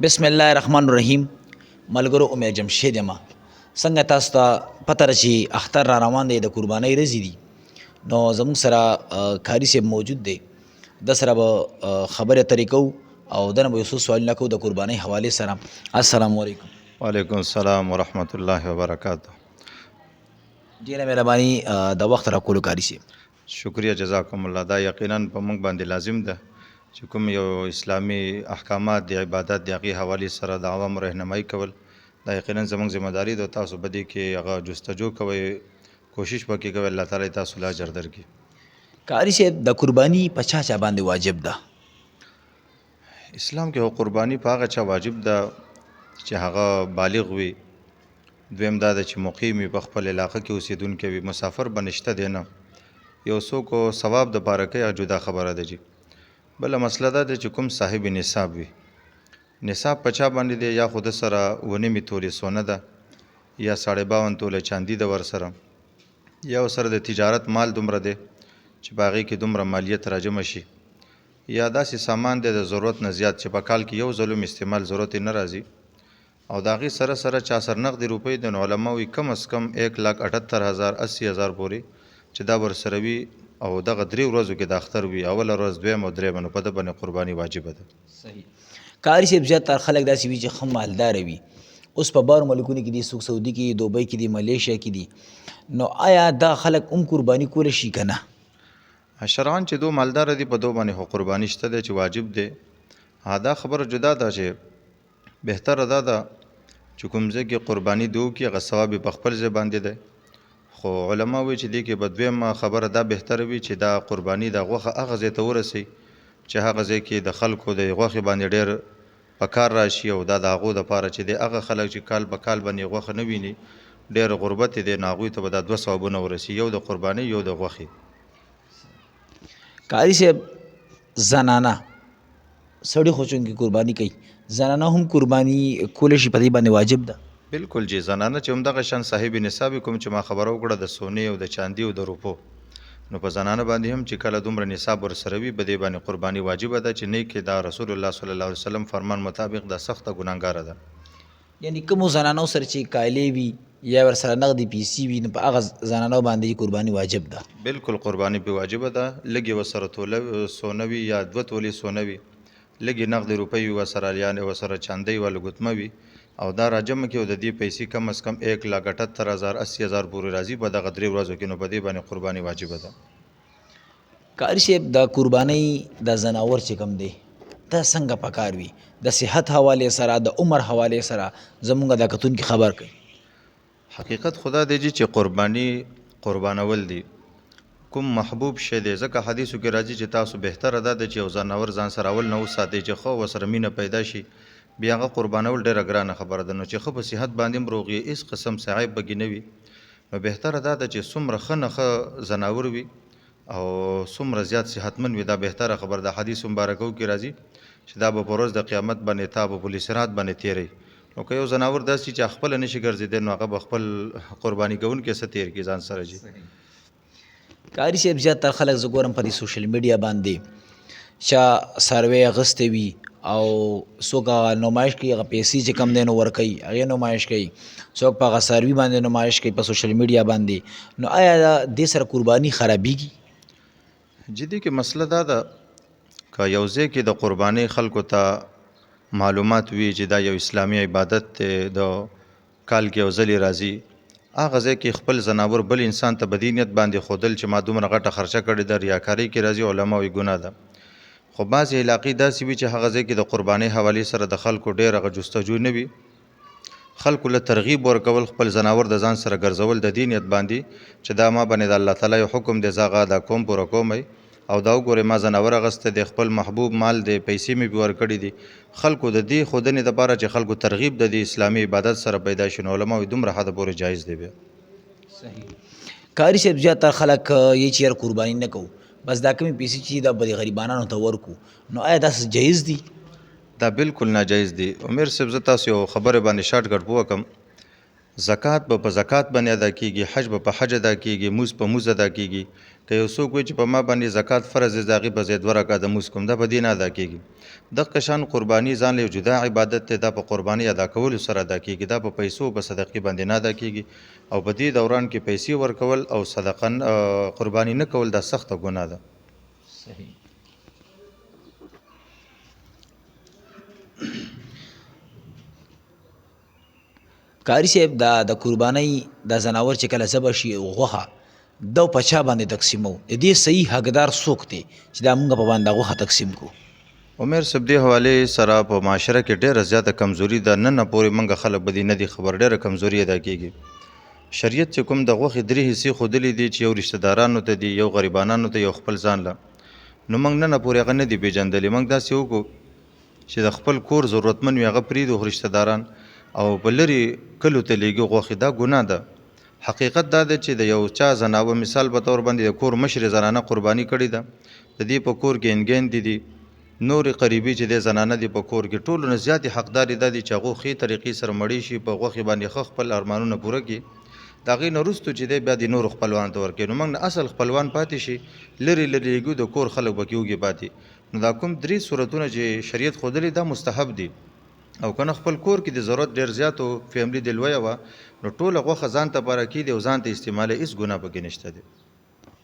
بسم الله الرحمن الرحیم. ملګرو امید جمشید یم. څنګه تاسو ته پته ده چې اختر را روان دی، د قربانۍ ورځې دي، نو زموږ سره کاري صاحب موجود دی. د سره به خبرې اترې کوو او دنه به یو څو سوالونه کوو د قربانۍ حوالې سره. السلام علیکم. وعلیکم السلام ورحمت الله وبرکاته. ډېره مهرباني د وخت راکولو کاري صاحب. شکریہ جزاکم الله. دا یقینا په موږ باندې لازم ده چې کوم یو اسلامی احکامات د عبادت د هغې حوالې سره د عوامو رهنمایي کول دا یقینا زموږ ذمہداري ده. تاسو په دې کې هغه جستجو کوئ، کوشش وکړئ کوئ، الله تعالی تاسو له اجر درکړي. کاري صاحب د قرباني په چا چا باندې واجب ده؟ اسلام کې قرباني په هغه چا واجب ده چې هغه بالغ وي، دویم دا ده چې مقیم وي، په خپل علاقه کې اوسېدونکی وي، مسافر به نشته دی نه. یو څوک ثواب دپاره کوي هغه جدا خبره ده جي. بله مسله دا ده چې کوم صاحب نصاب وي. نصاب په چا باندې دی؟ یا خو د سره 9 تولې سونه ده، یا 52 تولې چاندي ده ورسره، یا ورسره د تجارت مال دومره دی چې په هغې کې دومره مالیت راجمع شي، یا داسې سامان دی د ضرورت نه زیات چې په کال کې یو ځل هم استعمال ضرورت یې نه راځي، او د هغې سره سره چا سره نغدې روپۍ د نو علما وي کم از کم 1,78,000 80,000 پورې چې دا ورسره وي، او دغه 3 ورځو کې د اختر وي، اوله ورځ، دویم او درېیمه، نو په ده باندې قرباني واجبه ده. صحیح. کاري صاحب زیاتره خلک داسې وي چې ښه مالداره وي. اوس په بارو ملکونو کې دي، څوک سعودي کې دي، دوبۍ کې دي، ملیشیا کې دي، نو آیا دا خلک هم قرباني کولی شي که نه؟ شرعاً چې دو مالداره دي په دو باندې خو قرباني شته دی چې واجب دی. دا خبره جدا ده چې بهتره دا ده چې کوم ځای کې قرباني دو کې هغه ثواب یې په خپل ځای باندې دی، خو علما وایي چې دې کې به دویمه خبره دا بهتره وي چې دا قرباني د غوښه هغه ځای ته ورسوي چې هغه ځای کې د خلکو د غوښې باندې ډېر په کار راشي، او دا د هغو دپاره چې دی هغه خلک چې کال په کال باندې غوښه نه ویني، ډېر غربت دی، نو هغوی ته به دا 2 ثوابونه ورسي، یو د قربانۍ یو د غوښې. کاري صاحب زنانه سړي خو چونکې قرباني کوي، زنانه هم قرباني کولی شي، په دې باندې واجب ده؟ بالکل جی. زنانه چې همدغه شان صاحب نصاب کوم چې ما خبره وکړه د سونې او د چاندي او د روپو، نو په زنانه باندې هم چې کله دومره نصاب ورسره وي په دې باندې قرباني واجبه ده، چې نه کې دا رسول الله صلی الله علیه وسلم فرمان مطابق دا سخته ګناهګاره ده. یعنی کومو زنانو سره چې کالې وي یا ورسره نغدې پیسې وي، نو په هغه زنانو باندې قرباني واجب ده؟ بالکل قرباني پې واجبه ده. لږې ورسره توله سونه وي یا 2 تولې سونه وي، لږې نغدې روپۍ وي ورسره، یعنې ورسره چاندۍ والا ګوتمه وي، او دا راجمع کړي او د دې پیسې کم از کم 1,78,000 80,000 پورې راځي په دغه 3 ورځو کې، نو په دې باندې قرباني واجبه ده. کاري صاحب د قربانۍ د زناور چې کوم دی دا څنګه پکار وي؟ د صحت حوالې سره، د عمر حوالې سره زمونږ د کتونکي خبر کوي. حقیقت خدا دی جی چې قرباني قربانول دی کوم محبوب شی دی، ځکه حدیثو کې راځي چې تاسو بهتره دا ده چې یو ځناور ځان سره اول نه وساتئ چې ښه ورسره مینه پیدا شي، بیا هغه قربانول ډېره ګرانه خبره ده، نو چې ښه په صحت باندې هم روغ یې، هېڅ قسم څه عیب پکې نه وي، نو بهتره دا ده چې څومره ښه نه ښه ځناور وي او څومره زیات صحتمند وي، دا بهتره خبره ده. حدیث مبارکو کې راځي چې دا به په ورځ د قیامت باندې تا به په صراط باندې تیری، نو که یو ځناور داسې چې خپله نشي ګرځېدی، نو هغه به خپل قرباني کوونکی څه تیر کړي ځان سره جي. کاري صاحب زیاتره خلک زه ګورم په دې سوشل میډیا باندې چا سروې اخیستی وي او څوک هغه نمایش کوي، هغه پیسې چې کم دی نو ورکوي، هغې نمایش کوي، څوک په هغه څاروي باندې نمایش کوي په سوشل میډیا باندې، نو آیا دې سره قرباني خرابېږي؟ جدي کې مسله دا ده که یو ځای کې د قربانۍ خلکو ته معلومات وي چې دا یو اسلامي عبادت دی، د کال کې یو ځلې راځي، هغه ځای کې خپل ځناور بل انسان ته بدې نیت باندې ښودل چې ما دومره غټه خرچه کړې ده، ریاکارۍ کې راځي، علما وایي ګناه ده. خو بعضې علاقې داسې وي چې هغه ځای کې د قربانۍ حوالې سره د خلکو ډېر هغه جستجو نه وي، خلکو له ترغیب ورکول خپل ځناور د ځان سره ګرځول د دې نیت باندې چې دا ما باندې د الله تعالی یو حکم دی، زه هغه دا کوم پوره کوم، او دا وګورئ ما ځناور اخیستی دی، خپل محبوب مال دی، پیسې مې پې ورکړي دي، خلکو د دې ښودنې دپاره چې خلکو ترغیب د دې اسلامي عبادت سره پیدا شي، نو علما وایي دومره حده پورې جایز دی. بیا کاري صاحب زیاتره خلک یې چې یار قرباني نه کوو، بس دا کمې پیسې چې دا به غریبانانو ته ورکو، نو آیا داسې جایز دي؟ دا بالکل ناجایز دی. عمر صاحب زه تاسو یو خبرې باندې شارټ کټ پوه کړم زکات به په زکات باندې ادا کیږي، حج به په حج ادا کیږي، موز په موز ادا کیږي. که یو څوک وایي چې په ما باندې زکات فرض دی، د هغې په ځای 2 رکعته موز کوم، دا په دې نه ادا کیږي. دغه شان قرباني ځان له یو جدا عبادت دی، دا په قرباني ادا کولو سره ادا کیږي، دا په پیسو په صدقې باندې نه ادا کیږي. او په دې دوران کې پیسې ورکول او صدقه قرباني نه کول دا سخته ګناه ده. صحیح. قاری صاحب دا د قربانۍ د زناور چې کله ذبح شي غوښه دا په چا باندې تقسیمو؟ د دې صحیح حقدار څوک دی چې دا موږ په باندې غوښه تقسیم کړو؟ عمر صاحب دې حوالې سره په معاشره کې ډېره زیاته کمزوري ده. نن پورې موږ خلک به دې نه دي خبر، ډېره کمزوري ادا کېږي. شریعت چې کوم د غوښې 3 حصې ښودلي دي چې یو رشته دارانو ته دي، یو غریبانانو ته، یو خپل ځان له، نو موږ نن پورې هغه نه دي پېژندلي. موږ داسې وکړو چې د خپل کور ضرورتمند وي هغه پرېږدو، رشته داران او په لرې کلو ته لیږي غوښې، دا ګناه ده. حقیقت دا ده چې د یو چا زناور مثال په طور باندې د کور مشرې زنانه قرباني کړې ده، د دې په کور کې انګیندې دي، نورې قریبي چې د زنانه دي په کور کې، ټولو نه زیاتې حقدارې دا دي چې هغو ښې طریقې سره مړې شي، په غوښې باندې ښه خپل ارمانونه پوره کړي. د هغې نه وروستو چې دی بیا د نورو خپلوانو ته ورکوي. نو موږ نه اصل خپلوان پاتې شي، لرې لرې لیږو، د کور خلک به کې وږي پاتې. نو دا کوم 3 صورتونه چې شریعت ښودلي دا مستحب دي. او کنه خپل کور کې د ضرورت ډېر زیات او فیملی د لویه وه، نو ټوله غوښه ځان ته پاره کیږي او ځان ته استعمالوي، هېڅ ګناه پکې نشته دی.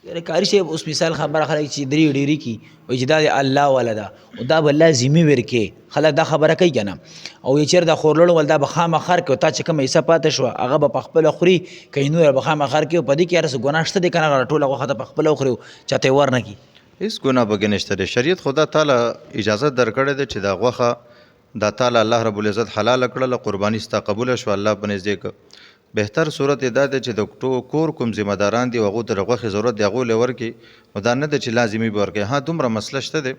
یعنې قاری صاحب اوس مثال خبره خلک چې درې ډېرې کي وایي چې دا د الله والا ده او دا به لازمي ورکې، خلک دا خبره کوي که نه، او یې چېرې دا خورلړو ول دا به خامخا ورکوي، تا چې کومه حصه پاته شوه هغه به په خپله خوري، که یې نوره به خامخا ورکوي. په دې کې هر څه ګناه شته دی که نه؟ ټوله غوښه ته په خپله وخوري او چاته یې ور نه کړي. هېڅ ګناه پکې نشته دی. شریعت خو دا تاله اجازه درکړې ده چې دا غوښه دا تعالی الله رب العزت حلاله کړله، قرباني ستا قبوله شوه، الله په نزدې که. بهتر صورت یې دا دی چې د کور کوم ذمه داران دي هغو ته د غوښې ضرورت دی هغو له ورکړي. نو دا نه ده چې لازمي به ورکړي. ها دومره مسله شته دی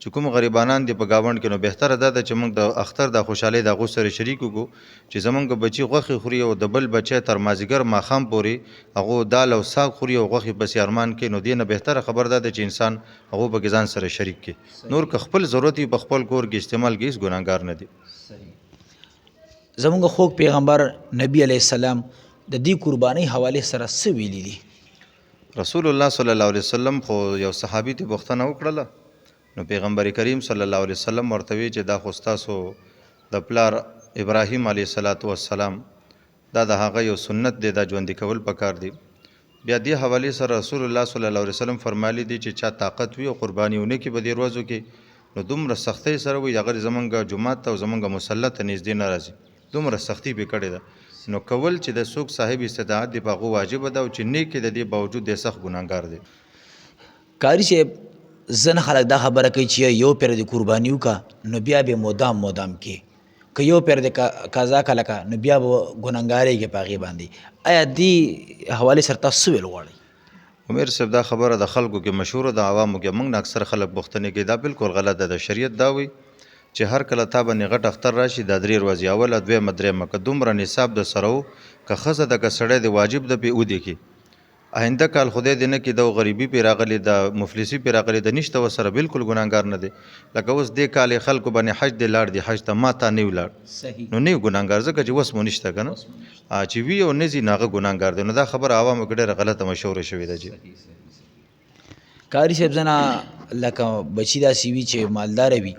چې کوم غریبانان دي په ګاونډ کې، نو بهتره دا ده چې موږ د اختر د خوشحالۍ د هغو سره شریک وکړو چې زموږ بچي غوښې خوري او د بل بچی تر مازدیګر ماښام پورې هغو دال او ساګ خوري او غوښې پسې ارمان کوي. نو دې نه بهتره خبر دا ده چې انسان هغو پکې ځان سره شریک کړي. نور که خپل ضرورت یې په خپل کور کې استعمال کړي، هېڅ ګناهګار نه دي. زمونږ خوږ پیغمبر نبی علیه السلام د دې قربانۍ حوالې سره څه ویلي دي؟ رسول الله صلی الله علیه وسلم خو یو صحابي ته پوښتنه وکړله، نو پیغمبر کریم صلی الله علیه وسلم ورته وی چې دا خو ستاسو د پلار ابراهیم علیه السلام دا د هغه یو سنت دی، دا ژوندي کول پکار دی. بیا دې حوالې سره رسول الله صلی الله علیه وسلم فرمایلی دي چې چا طاقت وي او قرباني ونه کړي په دې ورځو کې، نو دومره سختۍ سره وي هغه زمونږ جومات ته او زمونږ مصلی ته نږدې نه راځي، دومره سختي پې کړې ده. نو کول چې د څوک صاحب استطاعت دی په هغو واجبه ده، او چې نیک د دې باوجود دی سخت ګناهګار دی. قاری صاحب ځنه خلک دا خبره کوي چې یو پیر د قرباني وکړه نو بیا به مدام کې، که یو پیر د قضا کله که نو بیا به ګناهګارېږي په هغې باندې. آیا دې حوالې سره تاسو څه ویل غواړئ؟ عمر صاحب دا خبره د خلکو کې مشهوره ده، عوامو کې موږ نه اکثر خلک پوښتنې کوي، دا بالکل غلط ده. د شریعت دا وایي چې هر کله تا باندې غټ اختر راشي دا 3 ورځې، اوله، دویمه، دریمه، که دومره نصاب د سره و، که ښځه ده که سړی دی، واجب ده پې ودې کړي. آینده کال خدای دې نه کړي د غریبي پې راغلی، د مفلسي پې راغلی، د نشته ورسره بالکل ګناهګار نه دی. لکه اوس دې کال خلکو باندې حج دی لاړ دی، حج ته ما تا نه ولاړ، نو نه ګناهګار، ځکه چې وس مو نشته که نه، چې وي او نه ځي نو هغه ګناهګار دی. نو دا خبره عوامو کې ډېره غلطه مشهوره شوې ده. جی قاری صاحب ځنه لکه بچي داسې وي چې مالداره وي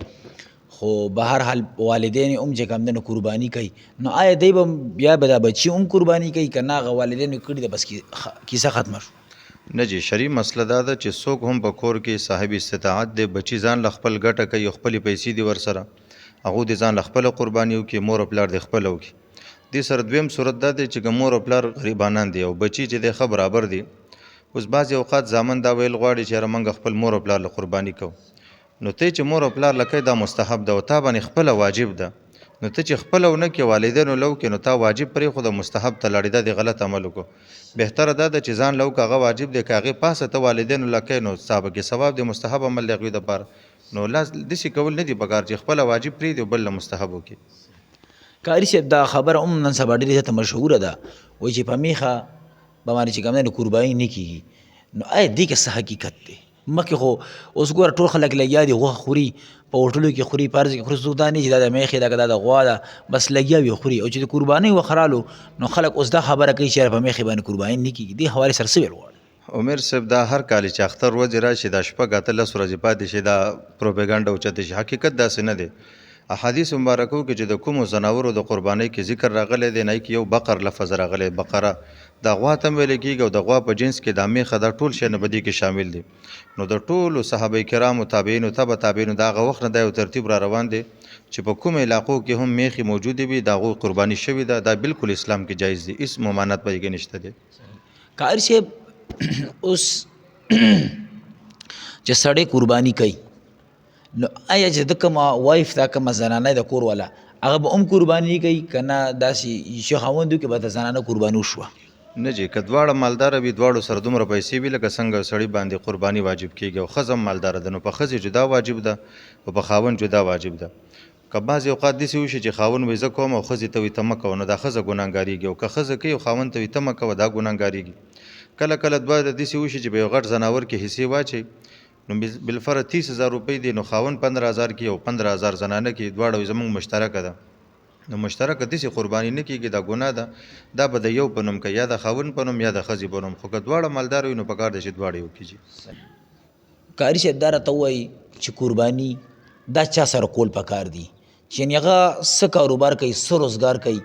خو به هر حال والدین هم چې کوم دی نو قرباني کوي، نو آیا دی به بیا به دا بچي هم قرباني کوي که نه هغه والدینو کړي ده بس کیسه ختمه شو؟ نه جی، شرعي مسله دا ده چې څوک هم په کور کې صاحب استطاعت دی، بچي ځان له خپل ګټه کوي او خپلې پیسې دي ورسره، هغو دې ځان له خپله قرباني وکړي، مور او پلار دې خپله وکړي. دې سره دویم صورت دا دی چې که مور او پلار غریبانان دي او بچي چې دی ښه برابر دي، اوس بعضې اوقات زامن دا ویل غواړي چې یاره موږ خپل مور او پلار له قرباني کوو. نو ته چې مور او پلار له کوي دا مستحب ده او تا باندې خپله واجب ده. نو ته چې خپله ونه کړې والدینو له وکړې نو تا واجب پرېښود او مستحب ته لاړې، دا د غلط عمل وکړو. بهتره دا ده چې ځان له وکړه هغه واجب دی، که هغې پاسه ته والدینو له کوې نو ستا پکې ثواب دی، مستحب عمل دی هغوی دپاره. نو داسې کول نه دي پکار چې خپله واجب پرېږدي او بل له مستحب وکړي. قاری صاحب دا خبره هم نن سبا ډېرې زیاته مشهوره ده، وایي چې په میخه باندې چې کوم دی نو قرباني نه کېږي، نو آیا دې کې څه حقیقت دی؟ مخکې خو اوس ګوره ټول خلک لګیا دي غوښه خوري په هوټلو کې خوري په هر ځای کې خوري څوک دا نه چې دا د میخې ده که دا د غوا ده بس لګیا وي خوري او چې د قربانۍ وخت رالو نو خلک اوس دا خبره کوي چې یاره په میخې باندې قرباني نه کېږي دې حوالې سره څه ویل غواړي عمر صاحب دا هر کال چې اختر ورځې راشي دا شپږ اتلس ورځې پاتې شي دا پروپاګانډا اوچتې شي حقیقت داسې نه دی احادیث مبارکو کې چې د کومو ځناورو د قربانۍ کې ذکر راغلی دی نه کې یو بقر لفظ راغلی بقره د غوا ته هم ویل کېږي او د غوا په جنس کې دا میخه دا ټول شی نه په دې کې شامل دي نو د ټولو صحابه کرامو تابعینو تبع تابعینو د هغه وخت نه دا یو ترتیب را روان دی چې په کومو علاقو کې هم میخې موجودې وي د هغوی قرباني شوې ده دا بالکل اسلام کې جایز دي هېڅ ممانعت په دې کې نشته دی قاری صاحب اوس چې سړی قرباني کوي نو آیا چې د کومه وایف دا کومه زنانه د کور والا هغه به هم قرباني کوي که نه داسې چې خاوند وي که به د زنانه قرباني وشوه نه جی که دواړه مالداره وي دواړو سره دومره پیسې وي لکه څنګه سړي باندې قرباني واجب کېږي او ښځه هم مالداره ده نو په ښځې جدا واجب ده او په خاوند جدا واجب ده که بعضې اوقات داسې وشي چې خاوند وایي زه کوم او ښځې ته وایي ته مه کوه نو دا ښځه ګناهګارېږي او که ښځه کوي او خاوند ته وایي ته مه کوه دا ګناهګارېږي کله کله دوه داسې وشي چې په یو غټ ځناور کې حصې واچوي نو بالفرض 30,000 روپۍ دي نو خاوند 15,000 کې او 15,000 زنانه کې دواړه زموږ مشترکه ده نو مشترکه داسې قرباني نه کېږي دا ګناه ده دا به د یو په نوم کوي یا د خاوند په نوم یا د ښځې په نوم خو که دواړه مالدار وي نو پکار دی چې دواړه یو کېږي قاری صاحب دا راته ووایي چې قرباني دا چا سره کول پکار دي چې یعنې هغه څه کاروبار کوي څه روزګار کوي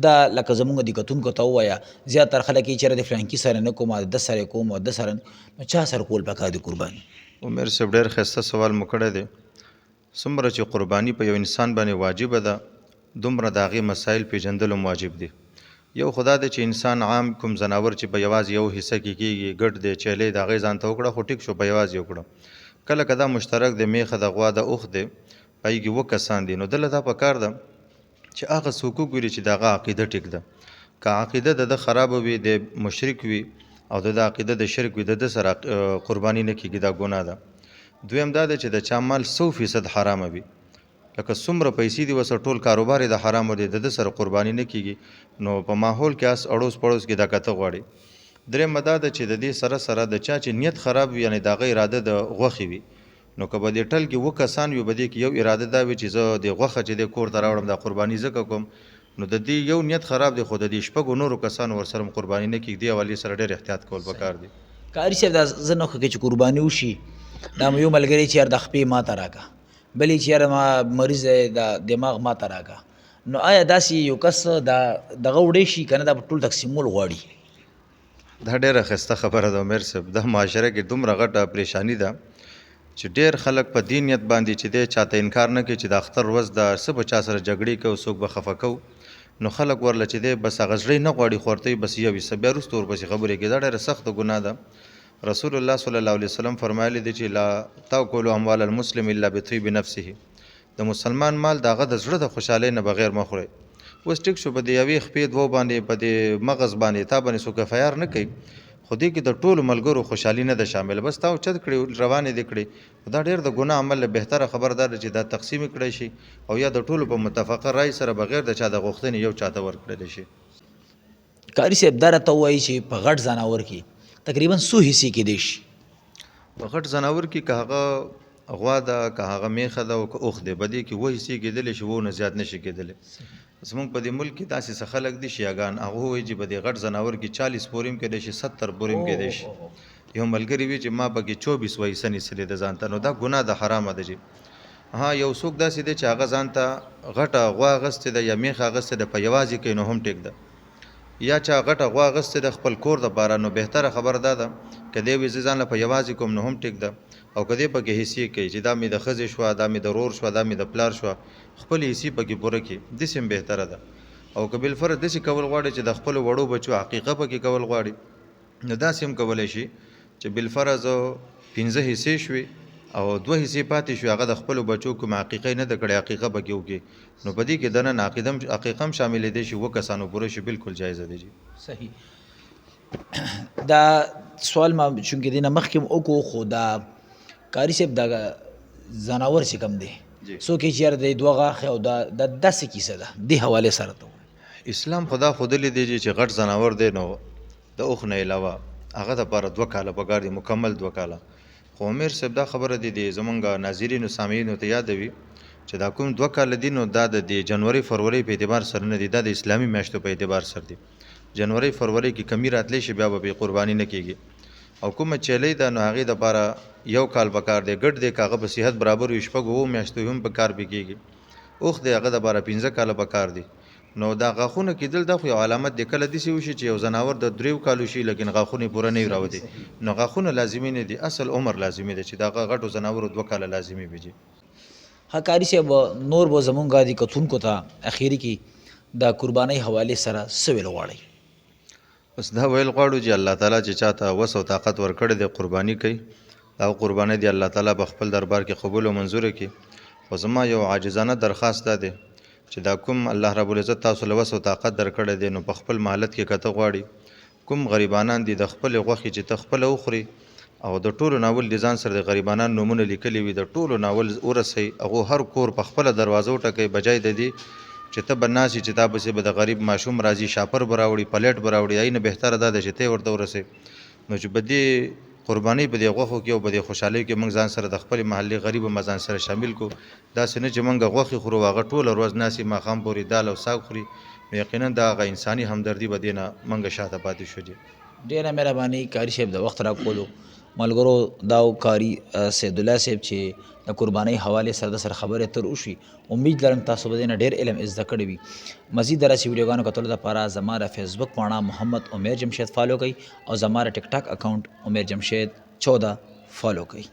دا لکه زمونږ د کتونکو ته ووایه زیاتره خلک یې چېرې د فلانکي سره نه کوم د ده سره یې کوم او د سره نو چا سره کول پکار دي قرباني عمر صاحب ډېر ښایسته سوال مو کړی دی څومره چې قرباني په یو انسان باندې واجبه ده دومره د هغې مسایل پېژندل هم واجب دي یو خو دا دی چې انسان عام کوم ځناور چې په یوازې یو حصه کې کېږي ګډ دی چیلی د هغې ځان ته وکړه خو ټیک شو په یوازې وکړه کله که دا مشترک دی میخه د غوا د اوښ دی په هغې کې 2 کسان دي نو دله دا پکار ده چې هغه څوک وګوري چې د هغه عقیده ټیک ده که عقیده د ده خرابه وي د مشرک وي او د عقیده د شرک وي د ده سره قرباني نه کېږي دا ګناه ده دویم دا دی چې د چا مال 100% حرامه وي لکه څومره پیسې دي وسه ټول کاروبار یې د حرامو دی د ده سره قرباني نه کېږي نو په ماحول کې اس اړوس پړوس کې دا کته غواړي درېیمه دا ده چې د دې سره سره د چا چې نیت خراب وي یعنې د هغه اراده د غوښې وي نو که به دې ټل کې 2 کسان وي به دې کې یو اراده دا وي چې زه د غوښه چې د کور ته راوړم دا قرباني ځکه کوم نو د دې یو نیت خراب دی خو د دې شپږو نورو کسانو ورسره هم قرباني نه کېږي دې حوالې سره ډېر احتیاط کول پکار دی قاری صاحب دا زه نه خوښوي چې قرباني وشي دا مو یو ملګری چې یار د خپې ماته راکړه بلې چې یاره ما مریض دی د دماغ ماته راکړه نو آیا داسې یو کس دغه وړی شي که نه دا ټول تقسیمول غواړي دا ډېره ښایسته خبره ده عمر صاحب دا معاشره کې دومره غټه پریشاني ده چې ډېر خلک په دې نیت باندې چې دی چاته انکار نه کوي چې د اختر ورځ د څه به چا سره جګړې کوو څوک به خفه کوو نو خلک ورله چې دی بس هغه زړی نه غواړي خو ورته بس یو وي بیا وروسته ورپسې خبرې کوي دا ډېره سخته ګناه ده رسول الله صلی الله علیه وسلم فرمایلی دی چې لا تاکلوا اموال المسلم الا بطیب نفسه د مسلمان مال د هغه د زړه د خوشحالۍ نه بغیر مه خورئ اوس ټیک شو په د یوې خپې دوو باندې په د مغز باندې تا باندې څوک فیار نه کوي خو دې کې د ټولو ملګرو خوشحالي نه ده شامله بس تا اوچت کړي روانې دې کړي دا ډېر د ګناه عمل له بهتره خبردار دی چې دا تقسیم کړی شي او یا د ټولو په متفقه رای سره بغیر د چا د غوښتنې یو چاته ورکړلی شي قاری صاحب دا راته ووایي چې په غټ ځناور کې تقریبا څو حصې کېدی شي په غټ ځناور کې که هغه غوا ده که هغه میخه ده او که اوښ دی په دې کې 2 حصې کېدلی شي 2 نه زیات نشي کېدلی زمونږ په دې ملک کې داسې څه خلک دي شیعګان هغه وایي چې په دې غټ ځناور کې 40 پورې هم کېدی شي 70 پورې هم کېدی شي یو ملګري وي چې ما پکې 24 حصه نیسلې ده ځان ته نو دا ګناه ده حرامه ده جي ها یو څوک داسې دی چې هغه ځان ته غټه غوا اغوستې ده یا میخه اغوستې ده په یوازې کوي نو هم ټیک ده یا چا غټه غوا اغوستې ده خپل کور دپاره نو بهتره خبره دا ده که دی وي زه ځان له په یوازې کوم نو هم ټیک ده او که دی پکې حصې کوي چې دا مې د ښځې شوه دا مې د رور شوه دا مې د پلار شوه خپل حصې پکې پوره کړي داسې هم بهتره ده او که بالفرض داسې کول غواړي چې د خپلو وړو بچو عقیقه پکې کول غواړي نو داسې هم کولی شي چې بالفرض 15 حصې شوي او 2 حصې پاتې شوي هغه د خپلو بچو کوم عقیقه نه ده کړې عقیقه پکې وکړي نو په دې کې دننه عقیقه هم شاملېدی شي 2 کسانو پوره شي بالکل جایزه دی جي صحیح دا سوال ما چونکې دی نه مخکې وکړو خو دا قاری صاحب دا ځناور چې کوم دی څوک یې چې یاره د 2 غاښې او دا داسې کیسه ده دې حوالې سره ته اسلام خدا ښودلی دی چې غټ ځناور دی نو د اوښ نه علاوه هغه دپاره 2 کاله پکار دي مکمل 2 کاله خو امیر صاحب دا خبره دي د زمونږ ناظرینو سامعینو ته یادوي چې دا کوم 2 کال دي نو دا د جنوري فروری په اعتبار سره نه دي، دا د اسلامي میاشتو په اعتبار سره دي. جنوري فروری کې کمی راتلی شي بیا به قرباني نه کیږي. او کومه چیلې ده نو هغې دپاره 1 کال پکار دی، ګډ دی که هغه په صحت برابر وي 6 میاشتو هم په کار کیږي. اوښ دی هغه دپاره 15 کاله پکار دي. نو دا غاښونه کېدل دا خو یو علامت دی، کله داسې وشي چې یو ځناور د 3 کالو شي لیکن غاښونه پوره نه وي راوتي، نو غاښونه لازمي نه دي، اصل عمر لازمي دی چې دا غټو ځناورو 2 کاله لازمي وي. ها کاری صاحب نور به زمونږ د کتونکو ته اخیری کې د قربانۍ حوالې سره څه ویل غواړئ؟ بس دا ویل غواړو چې الله تعالی چې چاته وس او طاقت ورکړی دی قرباني کوي، دا قرباني دی الله تعالی په خپل دربار کې قبول او منظور کړي. خو زما یو عاجزانه درخواست دا دی چې دا کوم الله رب العزت تاسو له وس او طاقت درکړی دی نو په خپل مهلت کې کته غواړي کوم غریبانان دي د خپل غوښې چې ته خپل وخوري او د ټولو ناول د ځان سره د غریبانان نومونه لیکلي وي د ټولو ناول ورسئ، هغو هر کور په خپله دروازه وټکئ بجای د دې چې ته به ناسې چې تا پسې به د غریب ماشوم راځي شاپر به راوړي پلیټ به راوړي، هغې نه بهتره دا ده چې ته یې ورته ورسئ. نو چې په دې قربانۍ په دې غوښو کې او په دې خوشحالۍ کې موږ ځان سره د خپلې محلې غریب هم ځان سره شامل کړو، داسې نه چې موږ غوښې خورو هغه ټوله ورځ ناسې ماښام پورې دال او ساګ خوري، نو یقینا د هغه انساني همدردي به دې نه موږ شاته پاتې شو. ډېره مهرباني کاري صاحب د وخت راکولو ملګرو دا کاري سیدالله صاحب چې د قربانۍ حوالې سره د سره خبرې اترې وشي، امید لرم تاسو به دې نه ډېر علم زده کړی وي. مزید داسې ویډیوګانو کتلو دپاره زما د فیسبوک پاڼه محمد عمیر جمشید فالو کړئ او زما د ټیک ټاک اکاونټ عمیر جمشید 14 فالو کړئ.